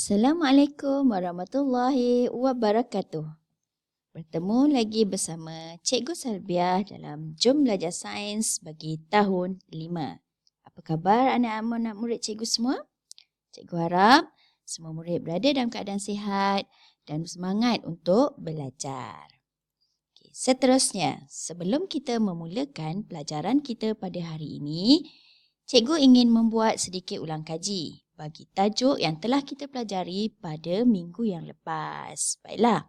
Assalamualaikum warahmatullahi wabarakatuh. Bertemu lagi bersama Cikgu Salbiah dalam Jom Belajar Sains bagi tahun 5. Apa khabar anak-anak murid cikgu semua? Cikgu harap semua murid berada dalam keadaan sihat dan semangat untuk belajar. Seterusnya, sebelum kita memulakan pelajaran kita pada hari ini, cikgu ingin membuat sedikit ulang kaji bagi tajuk yang telah kita pelajari pada minggu yang lepas. Baiklah,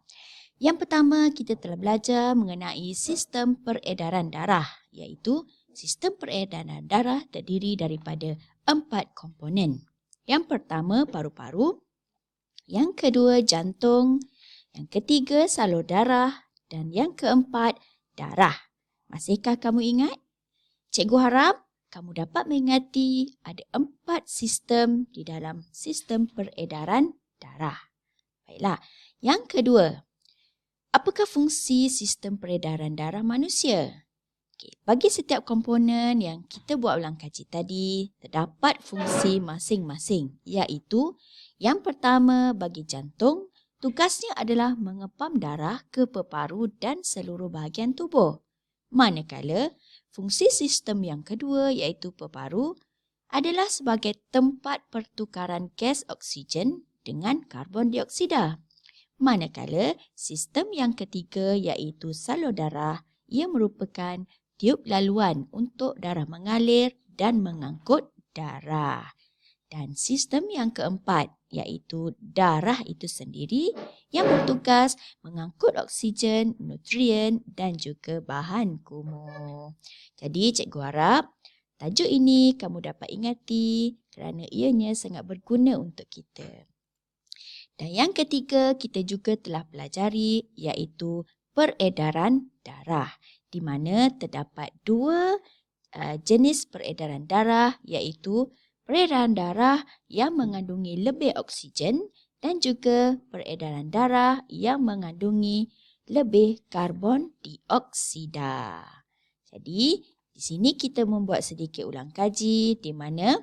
yang pertama kita telah belajar mengenai sistem peredaran darah, iaitu sistem peredaran darah terdiri daripada 4 komponen. Yang pertama paru-paru, yang kedua jantung, yang ketiga salur darah dan yang keempat darah. Masihkah kamu ingat? Cikgu harap kamu dapat mengingati ada 4 sistem di dalam sistem peredaran darah. Baiklah, yang kedua, apakah fungsi sistem peredaran darah manusia? Bagi setiap komponen yang kita buat ulang kaji tadi, terdapat fungsi masing-masing, iaitu yang pertama bagi jantung, tugasnya adalah mengepam darah ke peparu dan seluruh bahagian tubuh. Manakala, fungsi sistem yang kedua iaitu peparu adalah sebagai tempat pertukaran gas oksigen dengan karbon dioksida. Manakala, sistem yang ketiga iaitu salur darah, ia merupakan tiub laluan untuk darah mengalir dan mengangkut darah. Dan sistem yang keempat iaitu darah itu sendiri yang bertugas mengangkut oksigen, nutrien dan juga bahan kumuh. Jadi cikgu harap tajuk ini kamu dapat ingati kerana ianya sangat berguna untuk kita. Dan yang ketiga kita juga telah pelajari iaitu peredaran darah, di mana terdapat 2 jenis peredaran darah iaitu peredaran darah yang mengandungi lebih oksigen dan juga peredaran darah yang mengandungi lebih karbon dioksida. Jadi, di sini kita membuat sedikit ulang kaji di mana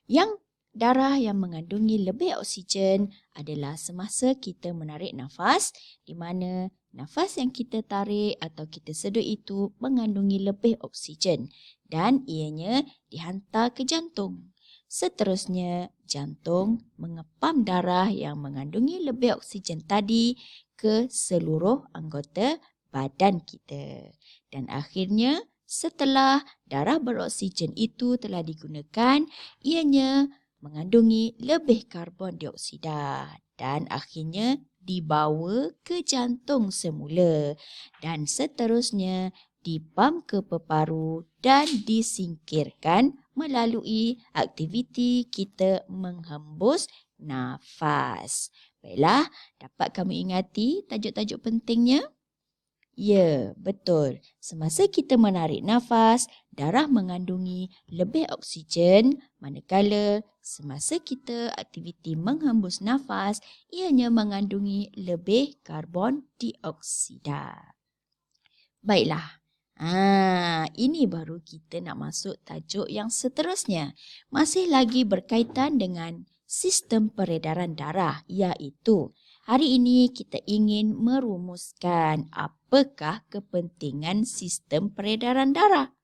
yang darah yang mengandungi lebih oksigen adalah semasa kita menarik nafas, di mana nafas yang kita tarik atau kita sedut itu mengandungi lebih oksigen dan ianya dihantar ke jantung. Seterusnya, jantung mengepam darah yang mengandungi lebih oksigen tadi ke seluruh anggota badan kita. Dan akhirnya, setelah darah beroksigen itu telah digunakan, ianya mengandungi lebih karbon dioksida dan akhirnya dibawa ke jantung semula dan seterusnya dipam ke peparu dan disingkirkan melalui aktiviti kita menghembus nafas. Baiklah, dapat kamu ingati tajuk-tajuk pentingnya? Ya, betul. Semasa kita menarik nafas, darah mengandungi lebih oksigen, manakala semasa kita aktiviti menghembus nafas, ianya mengandungi lebih karbon dioksida. Baiklah. Ini baru kita nak masuk tajuk yang seterusnya. Masih lagi berkaitan dengan sistem peredaran darah, iaitu hari ini kita ingin merumuskan apakah kepentingan sistem peredaran darah.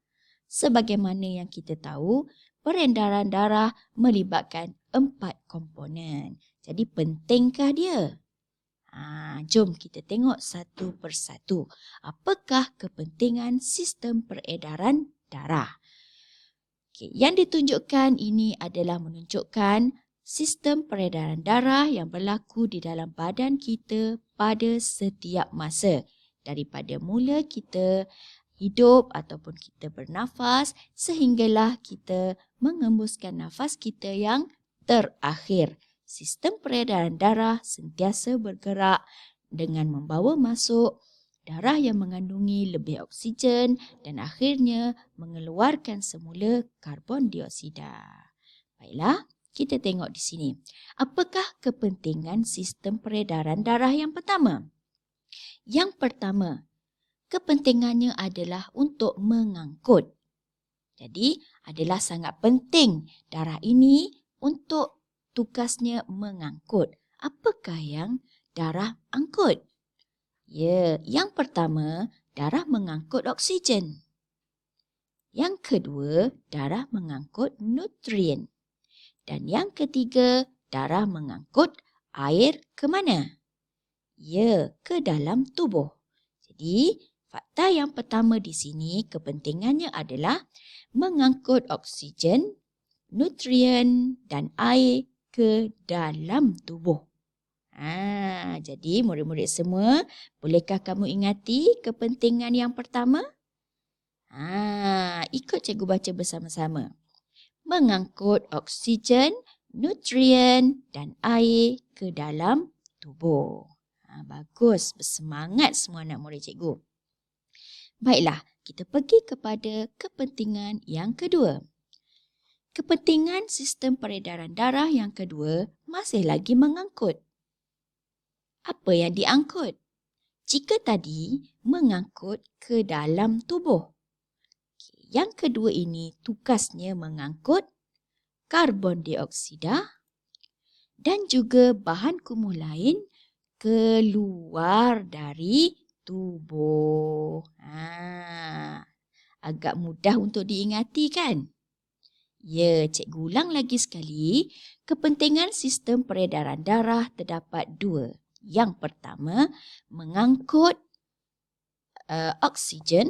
Sebagaimana yang kita tahu, peredaran darah melibatkan 4 komponen. Jadi pentingkah dia? Jom kita tengok satu persatu. Apakah kepentingan sistem peredaran darah? Yang ditunjukkan ini adalah menunjukkan sistem peredaran darah yang berlaku di dalam badan kita pada setiap masa. Daripada mula kita hidup ataupun kita bernafas sehinggalah kita mengembuskan nafas kita yang terakhir. Sistem peredaran darah sentiasa bergerak dengan membawa masuk darah yang mengandungi lebih oksigen dan akhirnya mengeluarkan semula karbon dioksida. Baiklah, kita tengok di sini. Apakah kepentingan sistem peredaran darah yang pertama? Yang pertama, kepentingannya adalah untuk mengangkut. Jadi, adalah sangat penting darah ini untuk tugasnya mengangkut. Apakah yang darah angkut? Ya, yang pertama, darah mengangkut oksigen. Yang kedua, darah mengangkut nutrien. Dan yang ketiga, darah mengangkut air ke mana? Ya, ke dalam tubuh. Jadi, fakta yang pertama di sini kepentingannya adalah mengangkut oksigen, nutrien dan air ke dalam tubuh. Jadi murid-murid semua, bolehkah kamu ingati kepentingan yang pertama? Ikut cikgu baca bersama-sama. Mengangkut oksigen, nutrien dan air ke dalam tubuh. Bagus, bersemangat semua anak murid cikgu. Baiklah, kita pergi kepada kepentingan yang kedua. Kepentingan sistem peredaran darah yang kedua masih lagi mengangkut. Apa yang diangkut? Jika tadi mengangkut ke dalam tubuh. Yang kedua ini tugasnya mengangkut karbon dioksida dan juga bahan kumuh lain keluar dari tubuh. Agak mudah untuk diingati kan? Ya, cikgu ulang lagi sekali. Kepentingan sistem peredaran darah terdapat dua. Yang pertama, mengangkut oksigen,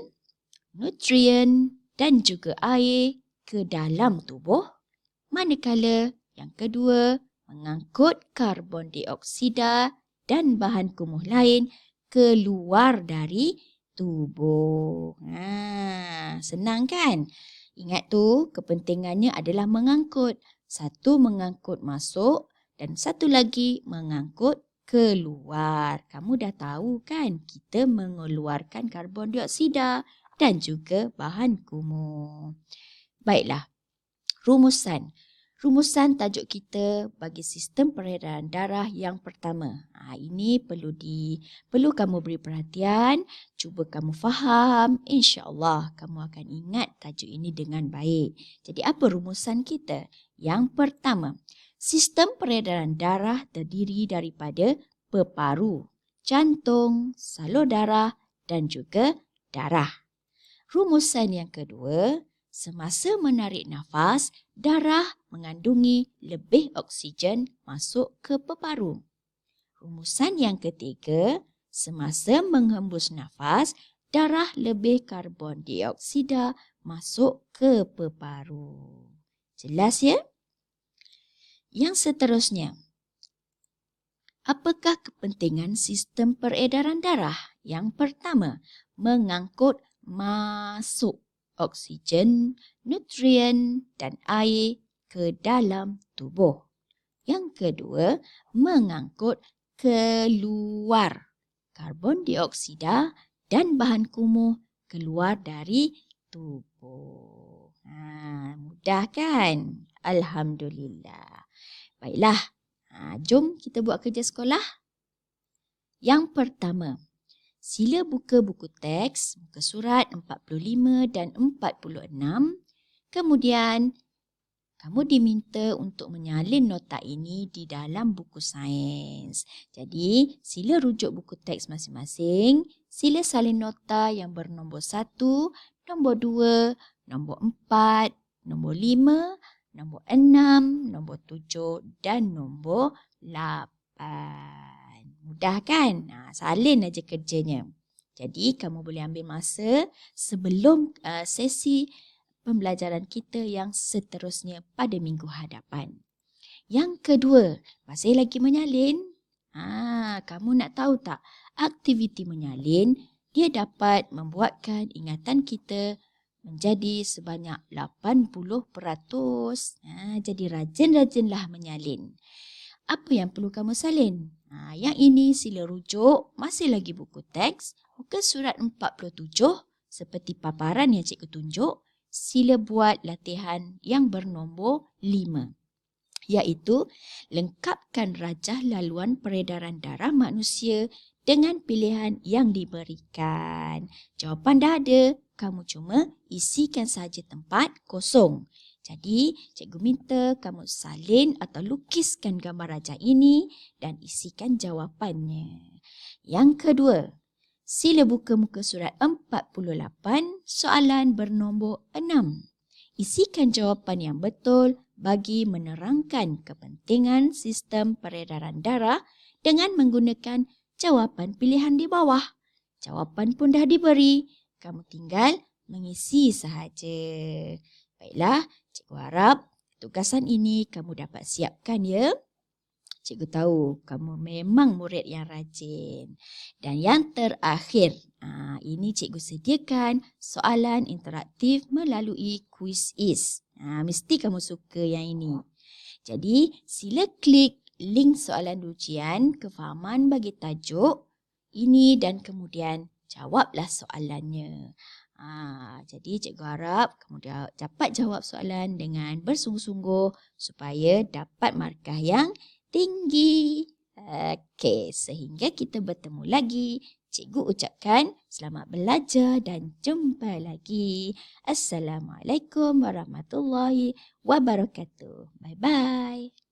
nutrien dan juga air ke dalam tubuh. Manakala yang kedua, mengangkut karbon dioksida dan bahan kumuh lain keluar dari tubuh. Senang kan? Ingat tu, kepentingannya adalah mengangkut. Satu mengangkut masuk dan satu lagi mengangkut keluar. Kamu dah tahu kan, kita mengeluarkan karbon dioksida dan juga bahan kumuh. Baiklah, rumusan. Rumusan tajuk kita bagi sistem peredaran darah yang pertama. Ini perlu kamu beri perhatian, cuba kamu faham. InsyaAllah kamu akan ingat tajuk ini dengan baik. Jadi apa rumusan kita? Yang pertama, sistem peredaran darah terdiri daripada peparu, jantung, salur darah dan juga darah. Rumusan yang kedua, semasa menarik nafas, darah mengandungi lebih oksigen masuk ke peparu. Rumusan yang ketiga, semasa menghembus nafas, darah lebih karbon dioksida masuk ke peparu. Jelas ya? Yang seterusnya, apakah kepentingan sistem peredaran darah? Yang pertama, mengangkut masuk oksigen, nutrien dan air ke dalam tubuh. Yang kedua, mengangkut keluar karbon dioksida dan bahan kumuh keluar dari tubuh. Mudah kan? Alhamdulillah. Baiklah, jom kita buat kerja sekolah. Yang pertama, sila buka buku teks, muka surat 45 dan 46. Kemudian, kamu diminta untuk menyalin nota ini di dalam buku sains. Jadi, sila rujuk buku teks masing-masing. Sila salin nota yang bernombor 1, nombor 2, nombor 4, nombor 5, nombor 6, nombor 7 dan nombor 8. Mudah kan? Salin aja kerjanya. Jadi kamu boleh ambil masa sebelum sesi pembelajaran kita yang seterusnya pada minggu hadapan. Yang kedua, masih lagi menyalin. Kamu nak tahu tak? Aktiviti menyalin, dia dapat membuatkan ingatan kita menjadi sebanyak 80%. Jadi rajin-rajinlah menyalin. Apa yang perlu kamu salin? Yang ini sila rujuk, masih lagi buku teks, muka surat 47 seperti paparan yang cikgu tunjuk. Sila buat latihan yang bernombor 5. Iaitu, lengkapkan rajah laluan peredaran darah manusia dengan pilihan yang diberikan. Jawapan dah ada, kamu cuma isikan saja tempat kosong. Jadi, cikgu minta kamu salin atau lukiskan gambar raja ini dan isikan jawapannya. Yang kedua, sila buka muka surat 48, soalan bernombor 6. Isikan jawapan yang betul bagi menerangkan kepentingan sistem peredaran darah dengan menggunakan jawapan pilihan di bawah. Jawapan pun dah diberi. Kamu tinggal mengisi sahaja. Baiklah, cikgu harap tugasan ini kamu dapat siapkan ya. Cikgu tahu kamu memang murid yang rajin. Dan yang terakhir, ini cikgu sediakan soalan interaktif melalui quiz. Mesti kamu suka yang ini. Jadi, sila klik link soalan ujian kefahaman bagi tajuk ini dan kemudian jawablah soalannya. Jadi cikgu harap kamu dapat jawab soalan dengan bersungguh-sungguh supaya dapat markah yang tinggi. Okey, sehingga kita bertemu lagi. Cikgu ucapkan selamat belajar dan jumpa lagi. Assalamualaikum warahmatullahi wabarakatuh. Bye-bye.